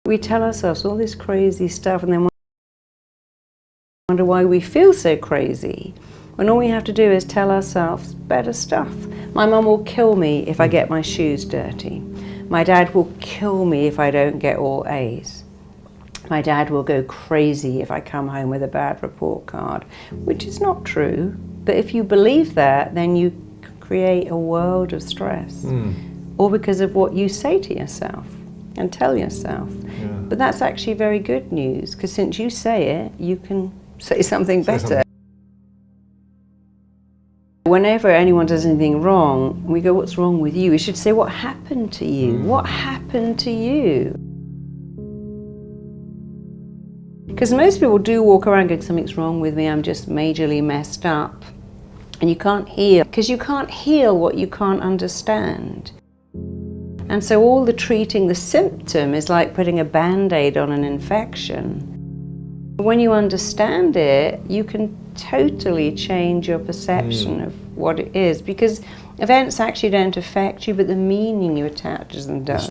We tell ourselves all this crazy stuff and then wonder why we feel so crazy, when all we have to do is tell ourselves better stuff. My mum will kill me if I get my shoes dirty. My dad will kill me if I don't get all A's. My dad will go crazy if I come home with a bad report card, which is not true. But if you believe that, then you create a world of stress, all because of what you say to yourself and tell yourself. Yeah. But that's actually very good news, because since you say it, you can say something better. Whenever anyone does anything wrong, we go, what's wrong with you? We should say, what happened to you? What happened to you? Because most people do walk around going, something's wrong with me, I'm just majorly messed up. And you can't heal, because you can't heal what you can't understand. And so all the treating the symptom is like putting a Band-Aid on an infection. When you understand it, you can totally change your perception of what it is, because events actually don't affect you, but the meaning you attach to them does.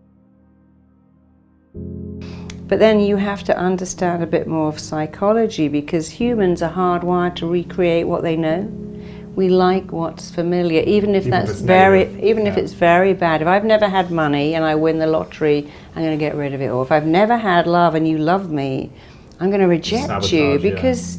But then you have to understand a bit more of psychology, because humans are hardwired to recreate what they know. We like what's familiar, even if it's very bad. If I've never had money and I win the lottery, I'm going to get rid of it. Or if I've never had love and you love me, I'm going to reject you because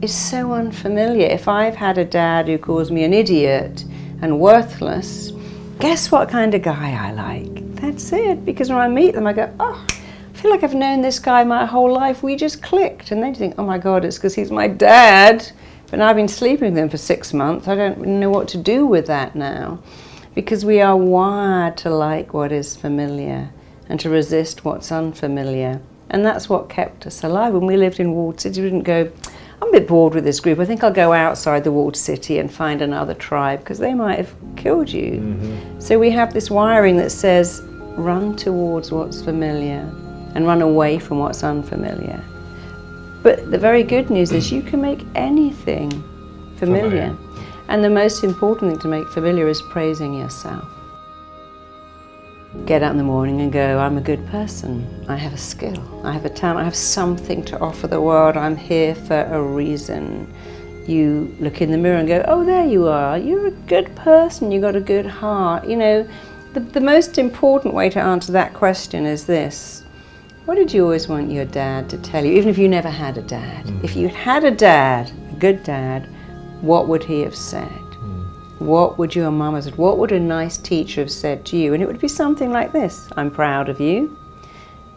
it's so unfamiliar. If I've had a dad who calls me an idiot and worthless, guess what kind of guy I like? That's it. Because when I meet them, I go, oh, I feel like I've known this guy my whole life. We just clicked. And they think, oh my God, it's because he's my dad. But I've been sleeping with him for 6 months. I don't know what to do with that now. Because we are wired to like what is familiar and to resist what's unfamiliar. And that's what kept us alive. When we lived in walled cities, we didn't go, I'm a bit bored with this group. I think I'll go outside the walled city and find another tribe, because they might have killed you. So we have this wiring that says, run towards what's familiar and run away from what's unfamiliar. But the very good news is you can make anything familiar. And the most important thing to make familiar is praising yourself. Get up in the morning and go, I'm a good person. I have a skill. I have a talent. I have something to offer the world. I'm here for a reason. You look in the mirror and go, oh, there you are. You're a good person. You've got a good heart. You know, the most important way to answer that question is this. What did you always want your dad to tell you, even if you never had a dad? If you had a dad, a good dad, what would he have said? What would your mum have said? What would a nice teacher have said to you? And it would be something like this. I'm proud of you.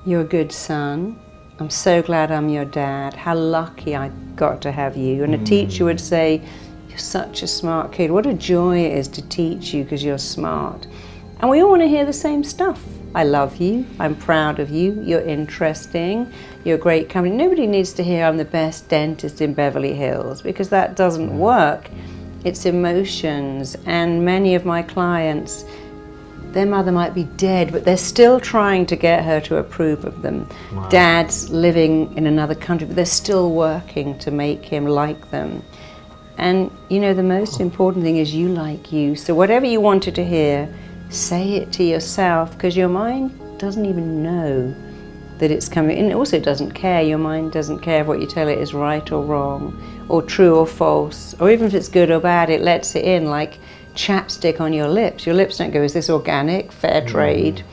You're a good son. I'm so glad I'm your dad. How lucky I got to have you. And a teacher would say, you're such a smart kid. What a joy it is to teach you because you're smart. And we all want to hear the same stuff. I love you, I'm proud of you, you're interesting, you're a great company. Nobody needs to hear I'm the best dentist in Beverly Hills, because that doesn't work. It's emotions, and many of my clients, their mother might be dead, but they're still trying to get her to approve of them. Wow. Dad's living in another country, but they're still working to make him like them. And you know, the most important thing is you like you. So whatever you wanted to hear, say it to yourself, because your mind doesn't even know that it's coming. And it also doesn't care. Your mind doesn't care if what you tell it is right or wrong, or true or false, or even if it's good or bad, it lets it in like chapstick on your lips. Your lips don't go, is this organic, fair trade?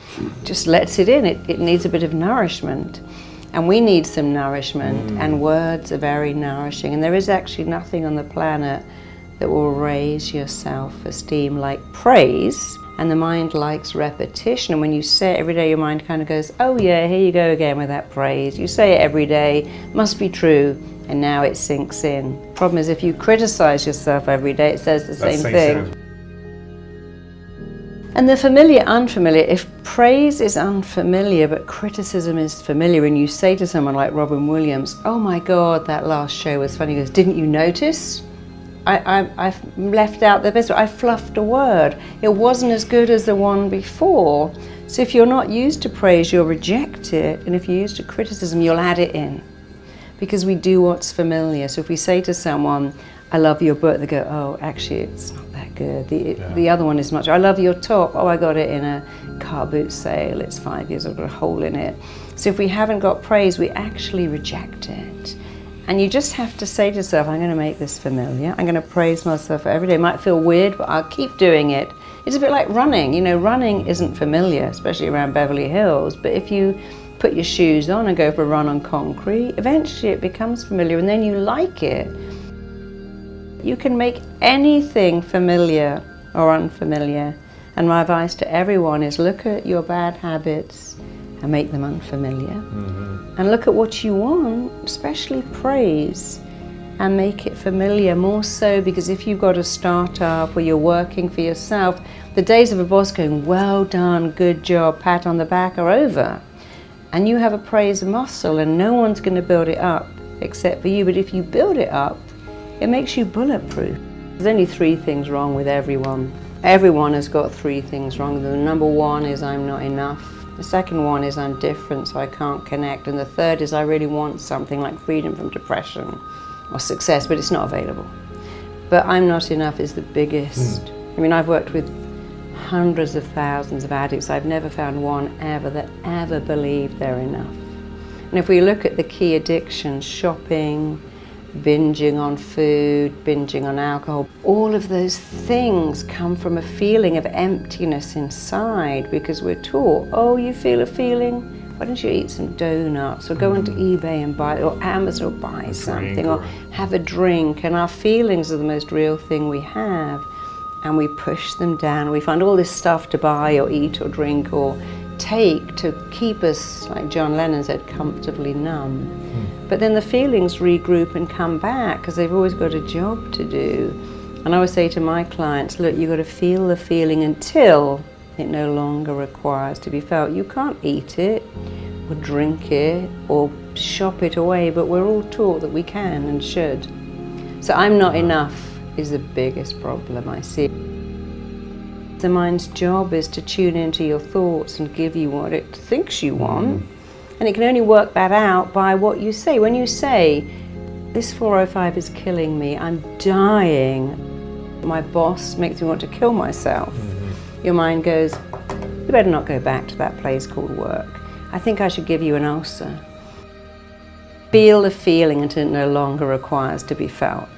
Just lets it in. It needs a bit of nourishment. And we need some nourishment, and words are very nourishing. And there is actually nothing on the planet that will raise your self-esteem like praise. And the mind likes repetition. And when you say it every day, your mind kind of goes, oh yeah, here you go again with that praise. You say it every day, must be true, and now it sinks in. Problem is, if you criticize yourself every day, it says the same thing. And the familiar, unfamiliar, if praise is unfamiliar, but criticism is familiar, and you say to someone like Robin Williams, oh my God, that last show was funny. He goes, didn't you notice? I've left out the best. I fluffed a word. It wasn't as good as the one before. So if you're not used to praise, you'll reject it. And if you're used to criticism, you'll add it in. Because we do what's familiar. So if we say to someone, I love your book, they go, oh, actually, it's not that good. The other one is much. I love your top. Oh, I got it in a car boot sale. It's 5 years. I've got a hole in it. So if we haven't got praise, we actually reject it. And you just have to say to yourself, I'm going to make this familiar. I'm going to praise myself every day. It might feel weird, but I'll keep doing it. It's a bit like running. You know, running isn't familiar, especially around Beverly Hills. But if you put your shoes on and go for a run on concrete, eventually it becomes familiar and then you like it. You can make anything familiar or unfamiliar. And my advice to everyone is look at your bad habits and make them unfamiliar. And look at what you want, especially praise, and make it familiar, more so because if you've got a startup or you're working for yourself, the days of a boss going, well done, good job, pat on the back are over. And you have a praise muscle and no one's going to build it up except for you. But if you build it up, it makes you bulletproof. There's only 3 things wrong with everyone. Everyone has got 3 things wrong. The number 1 is I'm not enough. The second one is I'm different, so I can't connect. And the third is I really want something like freedom from depression or success, but it's not available. But I'm not enough is the biggest. I mean, I've worked with hundreds of thousands of addicts. I've never found one ever that ever believed they're enough. And if we look at the key addictions, shopping, binging on food, binging on alcohol, all of those things come from a feeling of emptiness inside because we're taught, oh, you feel a feeling? Why don't you eat some donuts or go onto eBay and buy, or Amazon or buy something, or have a drink? And our feelings are the most real thing we have, and we push them down. We find all this stuff to buy or eat or drink or take to keep us, like John Lennon said, comfortably numb. But then the feelings regroup and come back because they've always got a job to do. And I always say to my clients, look, you've got to feel the feeling until it no longer requires to be felt. You can't eat it or drink it or shop it away, but we're all taught that we can and should. So I'm not enough is the biggest problem I see. The mind's job is to tune into your thoughts and give you what it thinks you want. And it can only work that out by what you say. When you say, this 405 is killing me, I'm dying, my boss makes me want to kill myself. Your mind goes, you better not go back to that place called work. I think I should give you an ulcer. Feel the feeling until it no longer requires to be felt.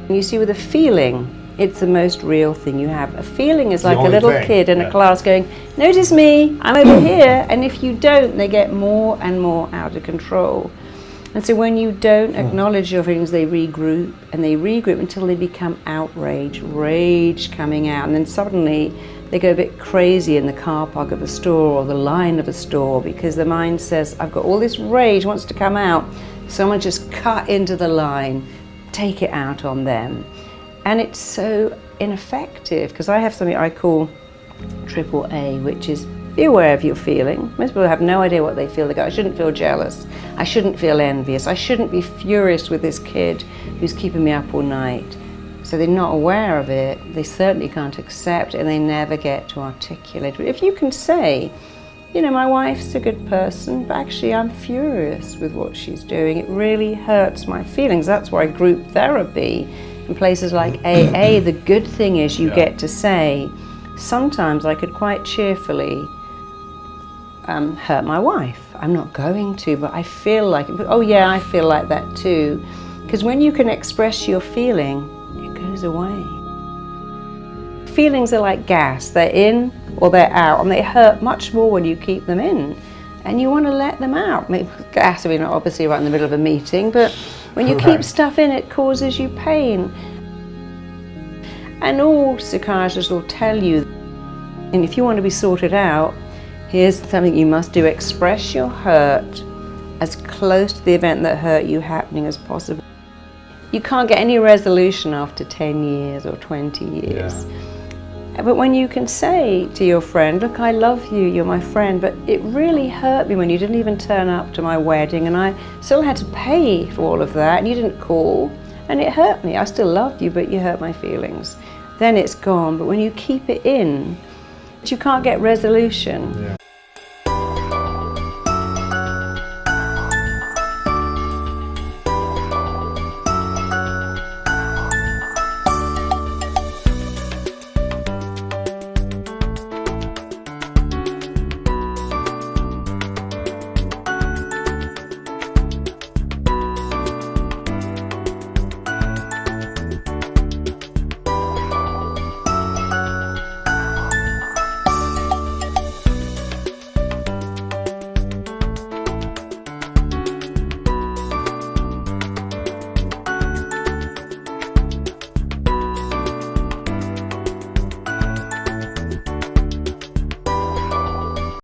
You see, with a feeling, it's the most real thing you have. A feeling is like a little kid in a class going, notice me, I'm over here. And if you don't, they get more and more out of control. And so when you don't acknowledge your feelings, they regroup and they regroup until they become outrage, rage coming out. And then suddenly they go a bit crazy in the car park of a store or the line of a store because the mind says, I've got all this rage, wants to come out. Someone just cut into the line, take it out on them. And it's so ineffective because I have something I call AAA, which is be aware of your feeling. Most people have no idea what they feel. They go, I shouldn't feel jealous. I shouldn't feel envious. I shouldn't be furious with this kid who's keeping me up all night. So they're not aware of it. They certainly can't accept it and they never get to articulate it. But if you can say, you know, my wife's a good person, but actually I'm furious with what she's doing. It really hurts my feelings. That's why group therapy in places like AA, the good thing is you get to say, sometimes I could quite cheerfully hurt my wife. I'm not going to, but I feel like it. Oh yeah, I feel like that too. Because when you can express your feeling, it goes away. Feelings are like gas. They're in or they're out, and they hurt much more when you keep them in. And you want to let them out. Maybe gas, I mean, obviously right in the middle of a meeting, but when you keep stuff in, it causes you pain. And all psychiatrists will tell you, and if you want to be sorted out, here's something you must do. Express your hurt as close to the event that hurt you happening as possible. You can't get any resolution after 10 years or 20 years. But when you can say to your friend, look, I love you, you're my friend, but it really hurt me when you didn't even turn up to my wedding and I still had to pay for all of that and you didn't call and it hurt me. I still loved you, but you hurt my feelings. Then it's gone. But when you keep it in, you can't get resolution.